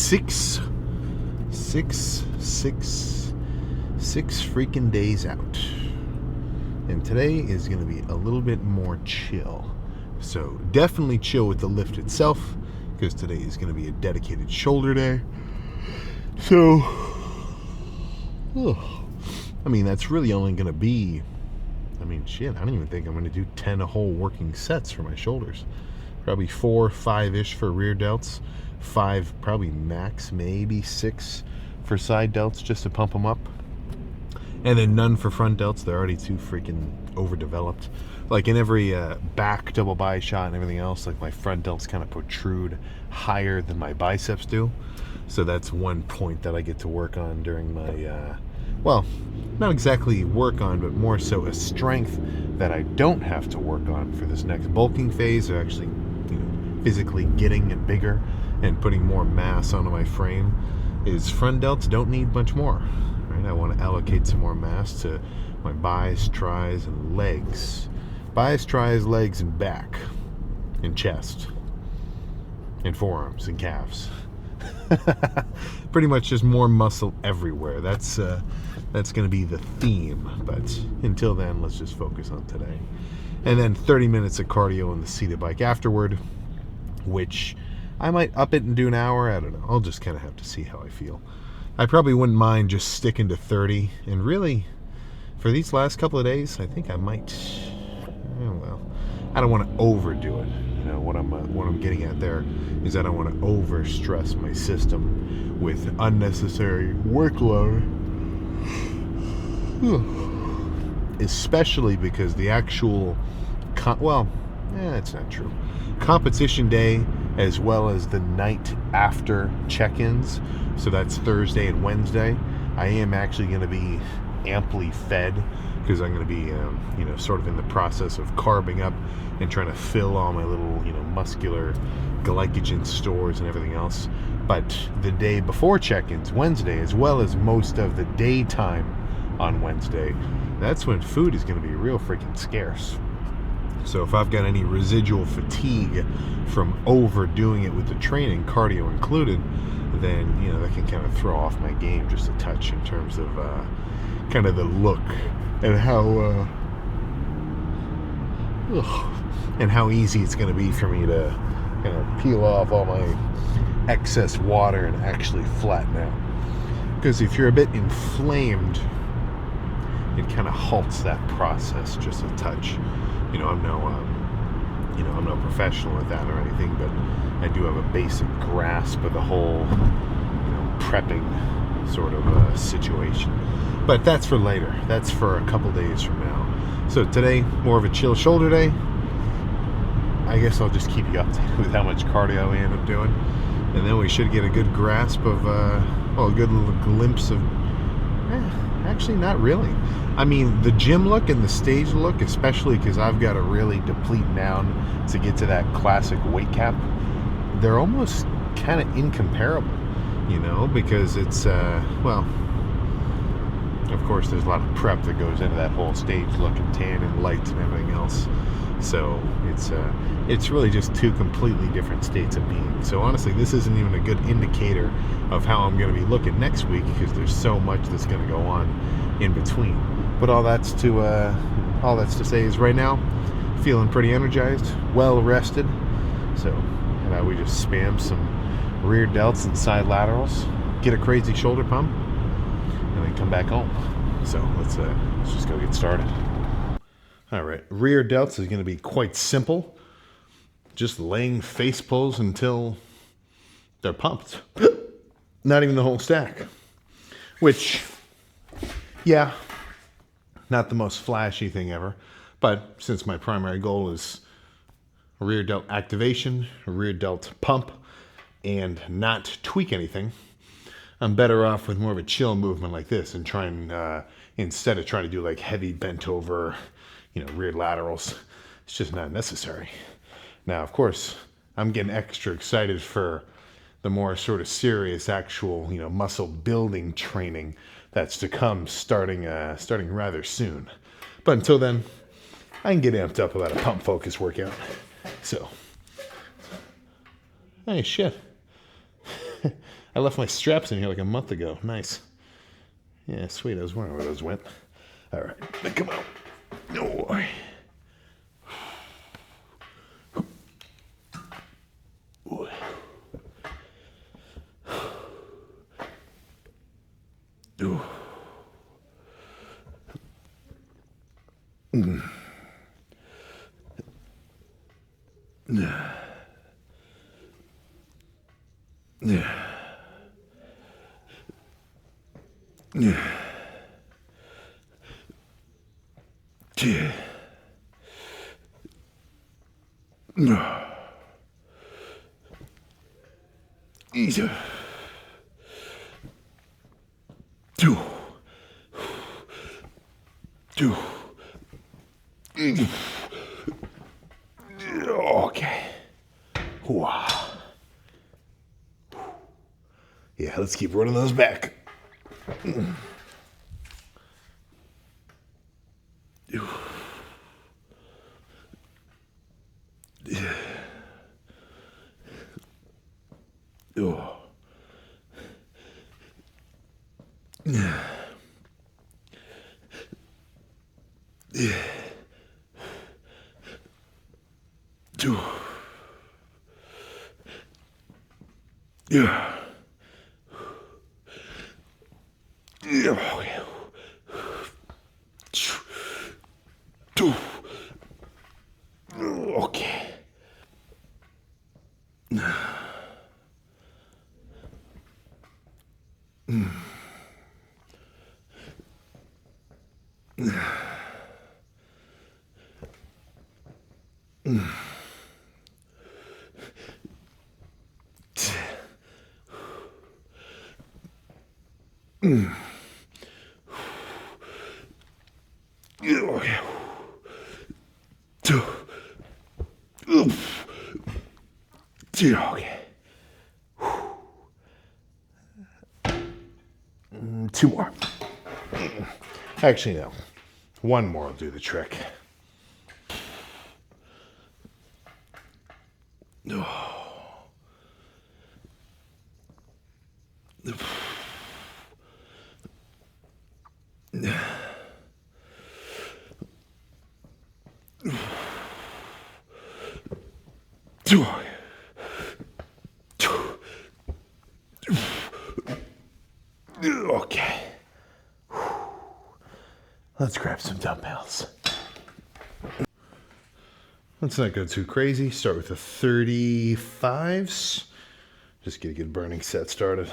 six freaking days out. And today is going to be a little bit more chill. So definitely chill with the lift itself, because today is going to be a dedicated shoulder day. So, I mean, that's really only going to be, I don't even think I'm going to do 10 whole working sets for my shoulders. Probably 4, 5-ish for rear delts. 5, probably max, maybe 6 for side delts just to pump them up. And then none for front delts. They're already too freaking overdeveloped. Like in every back double bi shot and everything else, like my front delts kind of protrude higher than my biceps do. So that's one point that I get to work on during my, well, not exactly work on, but more so a strength that I don't have to work on for this next bulking phase, or actually, physically getting and bigger and putting more mass onto my frame, is front delts don't need much more. Right? I want to allocate some more mass to my bis, tris, and legs. Bis, tris, legs, and back, and chest, and forearms, and calves. Pretty much just more muscle everywhere. That's going to be the theme. But until then, let's just focus on today. And then 30 minutes of cardio on the seated bike afterward, which I might up it and do an hour. I don't know. I'll just kind of have to see how I feel. I probably wouldn't mind just sticking to 30. And really, for these last couple of days, I think I might. Well, I don't want to overdo it. What I'm getting at there is I don't want to overstress my system with unnecessary workload. Especially because the actual, it's not true. Competition day, as well as the night after check-ins, so that's Thursday and Wednesday, I am actually going to be amply fed, because I'm going to be sort of in the process of carbing up and trying to fill all my little muscular glycogen stores and everything else. But the day before check-ins, Wednesday, as well as most of the daytime on Wednesday, that's when food is going to be real freaking scarce. So if I've got any residual fatigue from overdoing it with the training, cardio included, then that can kind of throw off my game just a touch in terms of kind of the look and how easy it's going to be for me to kind of peel off all my excess water and actually flatten out. Because if you're a bit inflamed, it kind of halts that process just a touch. I'm no professional at that or anything, but I do have a basic grasp of the whole, prepping sort of situation. But that's for later. That's for a couple days from now. So today, more of a chill shoulder day. I guess I'll just keep you updated with how much cardio I end up doing, and then we should get a good grasp of, a good little glimpse of. Actually, not really. I mean, the gym look and the stage look, especially because I've got to really deplete down to get to that classic weight cap, they're almost kind of incomparable, because it's, of course, there's a lot of prep that goes into that whole stage look and tan and lights and everything else. So it's really just two completely different states of being. So honestly, this isn't even a good indicator of how I'm going to be looking next week, because there's so much that's going to go on in between. But all that's to say is right now, feeling pretty energized, well rested. So we just spam some rear delts and side laterals, get a crazy shoulder pump, and then come back home. So let's just go get started. All right, rear delts is going to be quite simple. Just laying face pulls until they're pumped. Not even the whole stack. Which, yeah, not the most flashy thing ever. But since my primary goal is rear delt activation, rear delt pump, and not tweak anything, I'm better off with more of a chill movement like this and trying, instead of trying to do like heavy bent over, rear laterals. It's just not necessary. Now, of course, I'm getting extra excited for the more sort of serious actual, muscle building training that's to come starting rather soon. But until then, I can get amped up about a pump focus workout. So, hey, shit. I left my straps in here like a month ago. Nice. Yeah, sweet. I was wondering where those went. All right, then come out. No. Ooh. Yeah. Yeah. Yeah. Yeah. No. Easy. Two. Two. Okay. Wow. Yeah, let's keep running those back. Oh. Yeah. Yeah. Two. Yeah. Yeah. Two. Okay. Okay. Two. Okay. Two more. Actually, no. One more will do the trick. Okay. Let's grab some dumbbells. Let's not go too crazy. Start with the 35s. Just get a good burning set started.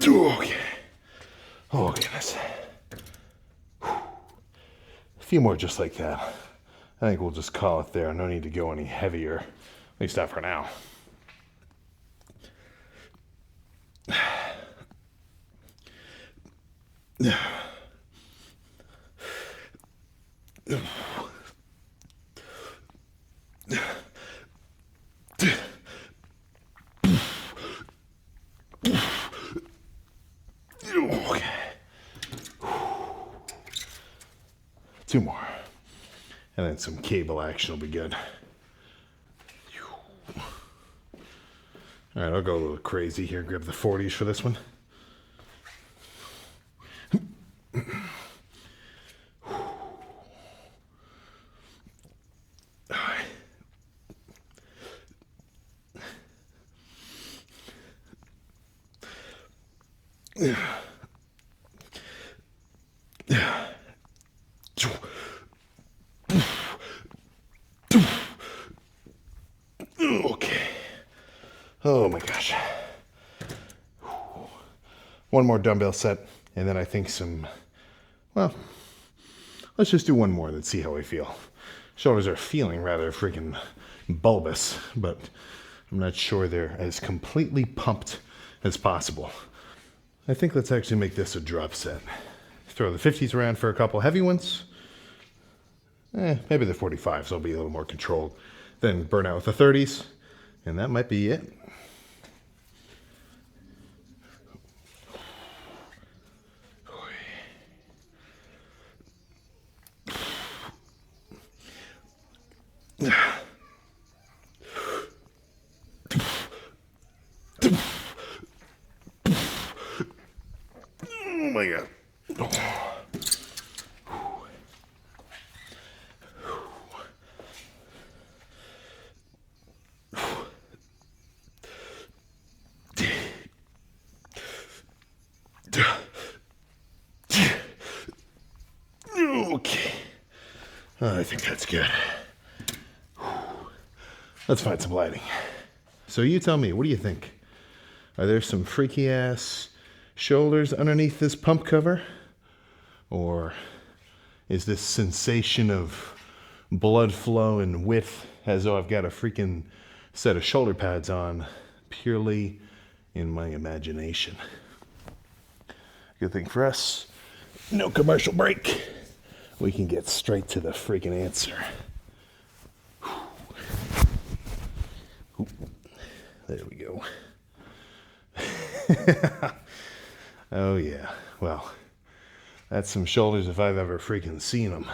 Okay. Oh, goodness. A few more just like that. I think we'll just call it there. No need to go any heavier. At least not for now. Okay. Two more. And then some cable action will be good. All right, I'll go a little crazy here. Grab the 40s for this one. Okay. Oh my gosh. One more dumbbell set, And then I think well, let's just do one more and see how I feel. Shoulders are feeling rather freaking bulbous, but I'm not sure they're as completely pumped as possible. I think let's actually make this a drop set. Throw the 50s around for a couple heavy ones. Maybe the 45s will be a little more controlled. Then burn out with the 30s, and that might be it. Oh my God. Okay. I think that's good. Let's find some lighting. So you tell me, what do you think? Are there some freaky ass shoulders underneath this pump cover? Or is this sensation of blood flow and width as though I've got a freaking set of shoulder pads on purely in my imagination? Good thing for us, no commercial break. We can get straight to the freaking answer. There we go. Oh yeah, well, that's some shoulders if I've ever freaking seen them.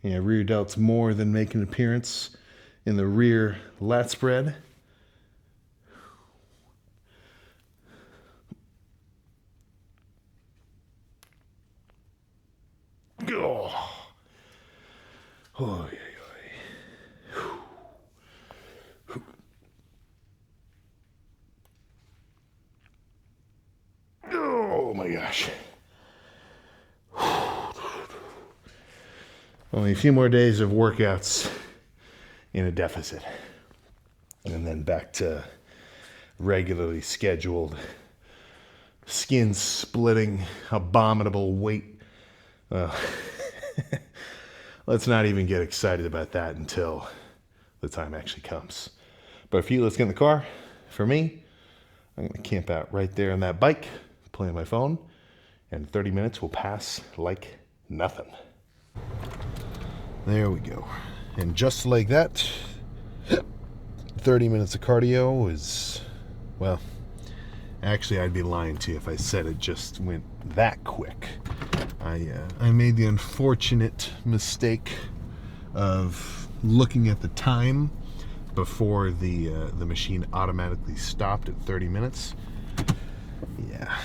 Yeah, rear delts more than make an appearance in the rear lat spread. Oh, oh yeah. Oh my gosh. Only a few more days of workouts in a deficit. And then back to regularly scheduled, skin splitting, abominable weight. Well, let's not even get excited about that until the time actually comes. But for you, let's get in the car. For me, I'm going to camp out right there on that bike, play on my phone, and 30 minutes will pass like nothing. There we go. And just like that, 30 minutes of cardio is, well, actually I'd be lying to you if I said it just went that quick. I made the unfortunate mistake of looking at the time before the machine automatically stopped at 30 minutes. Yeah.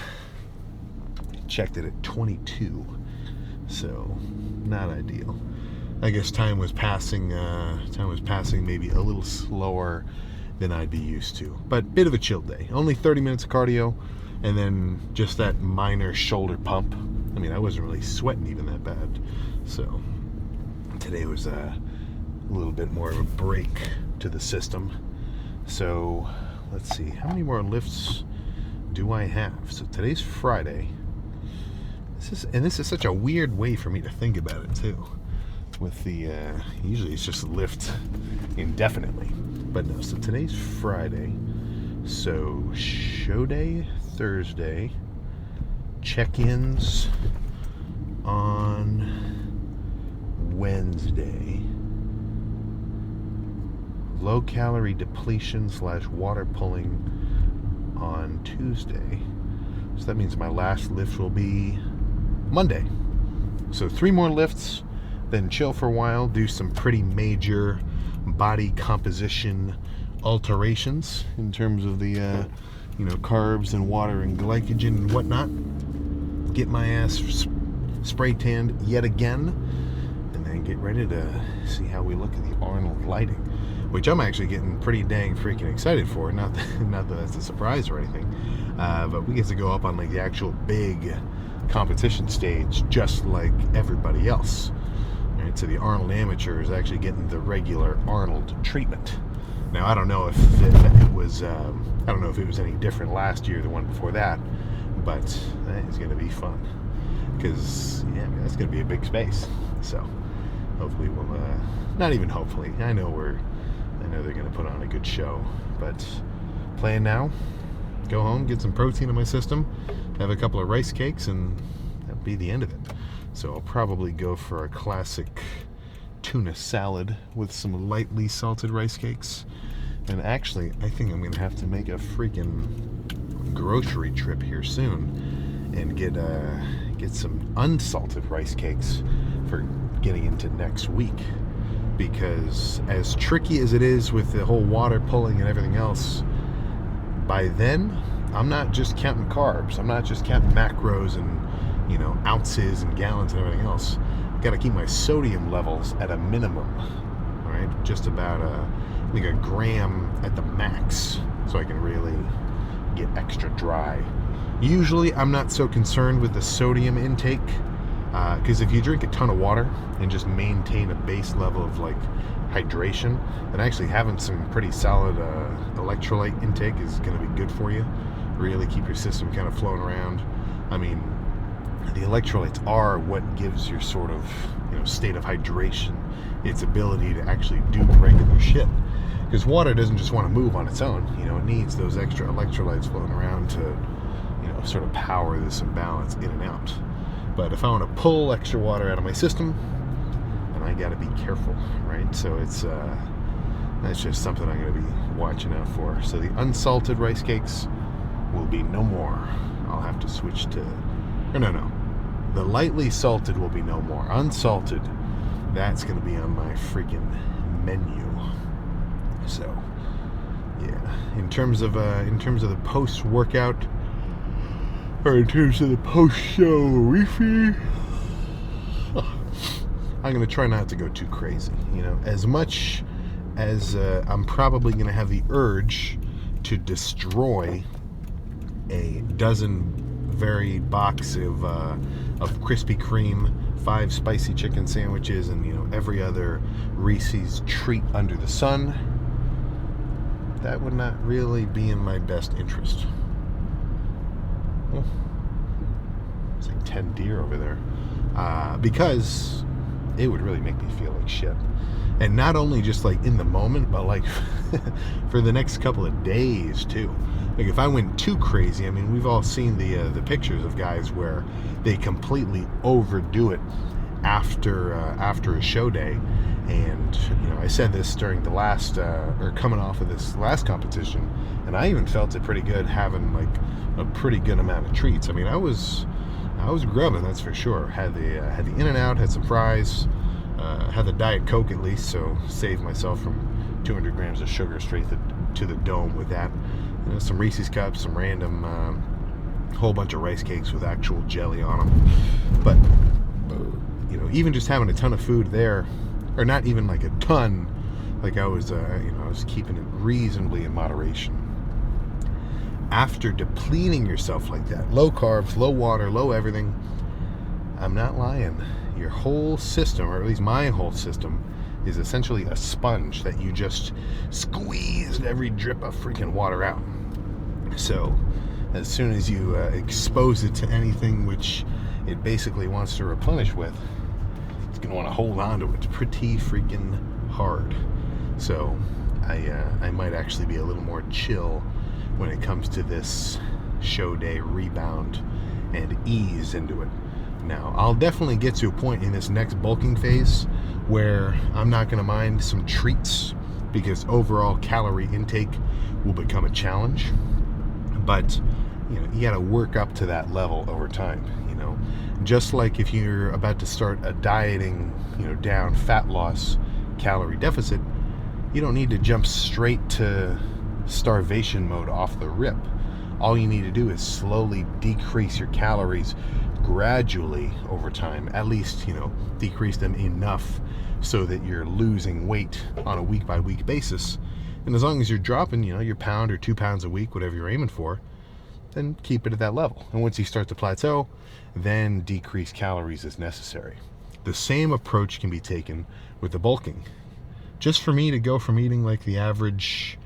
Checked it at 22. So, not ideal. I guess time was passing maybe a little slower than I'd be used to. But bit of a chill day. Only 30 minutes of cardio, and then just that minor shoulder pump. I mean, I wasn't really sweating even that bad. So today was a little bit more of a break to the system. So let's see, how many more lifts do I have? So today's Friday. This is such a weird way for me to think about it too. With the usually it's just lift indefinitely, but no. So today's Friday, so show day Thursday, check-ins on Wednesday, low calorie depletion / water pulling on Tuesday. So that means my last lift will be Monday. So 3 more lifts, then chill for a while, do some pretty major body composition alterations in terms of the carbs and water and glycogen and whatnot. Get my ass spray tanned yet again, and and get ready to see how we look at the Arnold lighting, which I'm actually getting pretty dang freaking excited for. Not that that's a surprise or anything, but we get to go up on like the actual big competition stage just like everybody else. Right? So the Arnold Amateur is actually getting the regular Arnold treatment. Now I don't know if it was any different last year, the one before that, but it's going to be fun because that's going to be a big space. So hopefully we'll not even hopefully. I know they're going to put on a good show, but plan now. Go home, get some protein in my system, have a couple of rice cakes, and that'll be the end of it. So I'll probably go for a classic tuna salad with some lightly salted rice cakes. And actually, I think I'm going to have to make a freaking grocery trip here soon and get some unsalted rice cakes for getting into next week. Because as tricky as it is with the whole water pulling and everything else, by then, I'm not just counting carbs. I'm not just counting macros and, ounces and gallons and everything else. I've got to keep my sodium levels at a minimum, right? Just about a gram at the max, so I can really get extra dry. Usually, I'm not so concerned with the sodium intake, because if you drink a ton of water and just maintain a base level of like hydration, then actually having some pretty solid electrolyte intake is going to be good for you. Really keep your system kind of flowing around. I mean, the electrolytes are what gives your sort of state of hydration its ability to actually do regular shit. Because water doesn't just want to move on its own. It needs those extra electrolytes floating around to sort of power this imbalance in and out. But if I want to pull extra water out of my system, then I got to be careful, right? So that's just something I'm going to be watching out for. So the unsalted rice cakes will be no more. I'll have to switch to, no. The lightly salted will be no more. Unsalted, that's going to be on my freaking menu. So, yeah. In terms of the post-workout, or in terms of the post-show refeed, I'm going to try not to go too crazy. As much as I'm probably going to have the urge to destroy a dozen varied box of Krispy Kreme, 5 spicy chicken sandwiches, and every other Reese's treat under the sun, that would not really be in my best interest. Oh, it's like 10 deer over there. Because it would really make me feel like shit. And not only just like in the moment, but like for the next couple of days too. Like if I went too crazy, we've all seen the pictures of guys where they completely overdo it after a show day. And I said this during the last or coming off of this last competition, and I even felt it pretty good having like a pretty good amount of treats. I was grubbing, that's for sure. Had the In-N-Out, had some fries, had the Diet Coke at least, so saved myself from 200 grams of sugar straight to the dome with that. Some Reese's cups, some random whole bunch of rice cakes with actual jelly on them. But even just having a ton of food there, or not even like a ton, like I was keeping it reasonably in moderation. After depleting yourself like that, low carbs, low water, low everything, I'm not lying. Your whole system, or at least my whole system, is essentially a sponge that you just squeezed every drip of freaking water out. So as soon as you expose it to anything which it basically wants to replenish with, it's going to want to hold on to it pretty freaking hard. So I might actually be a little more chill when it comes to this show day rebound and ease into it. Now, I'll definitely get to a point in this next bulking phase where I'm not going to mind some treats, because overall calorie intake will become a challenge. But you got to work up to that level over time. Just like if you're about to start a dieting, down fat loss calorie deficit, you don't need to jump straight to starvation mode off the rip. All you need to do is slowly decrease your calories gradually over time, at least, decrease them enough so that you're losing weight on a week by week basis. And as long as you're dropping, your pound or 2 pounds a week, whatever you're aiming for, then keep it at that level. And once you start to plateau, then decrease calories as necessary. The same approach can be taken with the bulking. Just for me to go from eating like the average,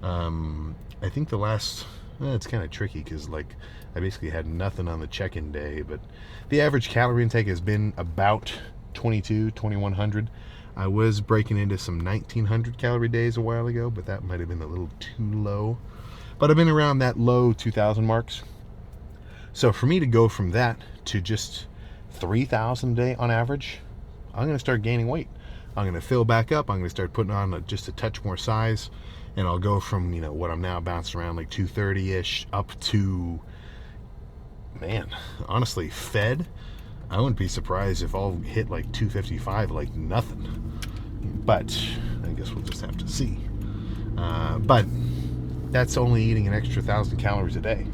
I think the last, it's kind of tricky because like I basically had nothing on the check-in day, but the average calorie intake has been about 2100. I was breaking into some 1900 calorie days a while ago, but that might have been a little too low. But I've been around that low 2000 marks. So for me to go from that to just 3000 a day on average, I'm going to start gaining weight. I'm going to fill back up. I'm going to start putting on just a touch more size. And I'll go from, what I'm now bouncing around like 230-ish up to, man, honestly, fed, I wouldn't be surprised if I'll hit like 255 like nothing. But I guess we'll just have to see. But that's only eating an extra 1,000 calories a day,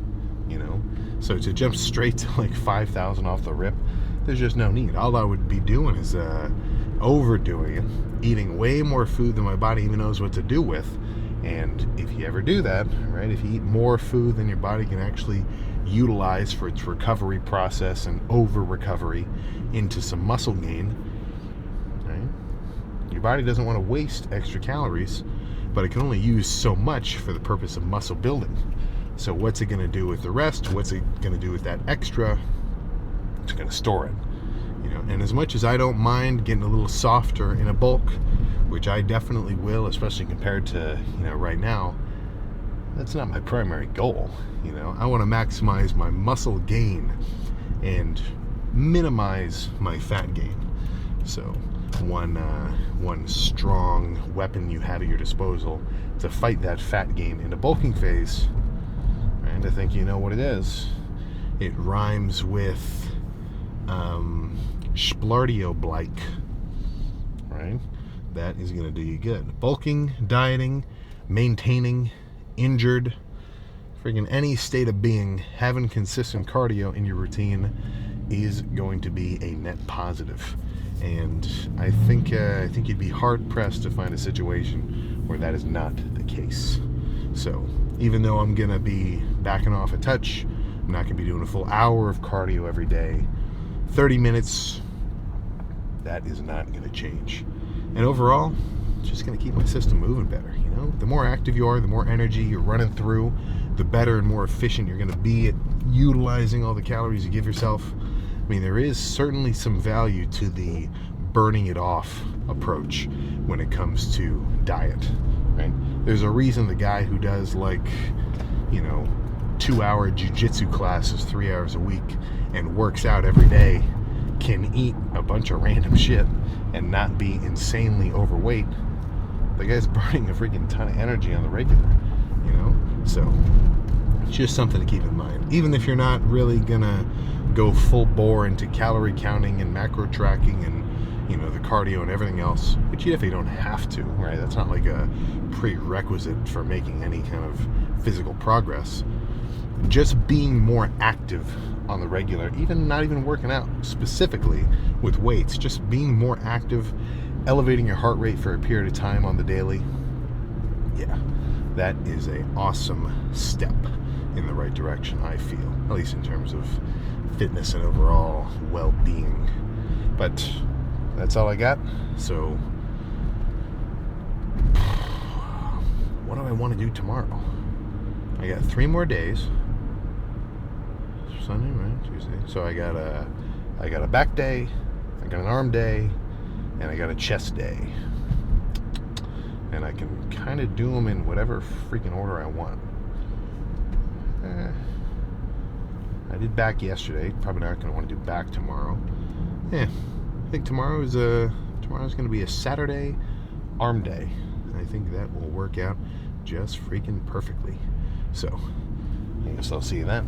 So to jump straight to like 5,000 off the rip, there's just no need. All I would be doing is overdoing it, eating way more food than my body even knows what to do with. And if you ever do that, right, if you eat more food than your body can actually utilize for its recovery process and over recovery into some muscle gain, right, your body doesn't want to waste extra calories, but it can only use so much for the purpose of muscle building. So what's it going to do with the rest? What's it going to do with that extra? It's going to store it. And as much as I don't mind getting a little softer in a bulk, which I definitely will, especially compared to, right now, that's not my primary goal. I want to maximize my muscle gain and minimize my fat gain. So one strong weapon you have at your disposal to fight that fat gain in the bulking phase, and I think you know what it is. It rhymes with Splardio-blike, right? That is going to do you good. Bulking, dieting, maintaining, injured, freaking any state of being, having consistent cardio in your routine is going to be a net positive. And I think you'd be hard pressed to find a situation where that is not the case. So even though I'm going to be backing off a touch, I'm not going to be doing a full hour of cardio every day. 30 minutes, that is not going to change. And overall, it's just going to keep my system moving better. The more active you are, the more energy you're running through, the better and more efficient you're going to be at utilizing all the calories you give yourself. I mean, there is certainly some value to the burning it off approach when it comes to diet, right? There's a reason the guy who does 2-hour jiu-jitsu classes 3 hours a week and works out every day can eat a bunch of random shit and not be insanely overweight. The guy's burning a freaking ton of energy on the regular, So it's just something to keep in mind. Even if you're not really gonna go full bore into calorie counting and macro tracking and the cardio and everything else, but you definitely don't have to, right? That's not like a prerequisite for making any kind of physical progress. Just being more active on the regular, not even working out specifically with weights, just being more active, elevating your heart rate for a period of time on the daily, yeah, that is an awesome step in the right direction, I feel, at least in terms of fitness and overall well-being. But that's all I got. So what do I want to do tomorrow? I got 3 more days. Sunday, right? Tuesday. So I got a back day, I got an arm day, and I got a chest day. And I can kind of do them in whatever freaking order I want. I did back yesterday. Probably not going to want to do back tomorrow. Yeah, I think tomorrow's going to be a Saturday arm day. I think that will work out just freaking perfectly. So I guess I'll see you then.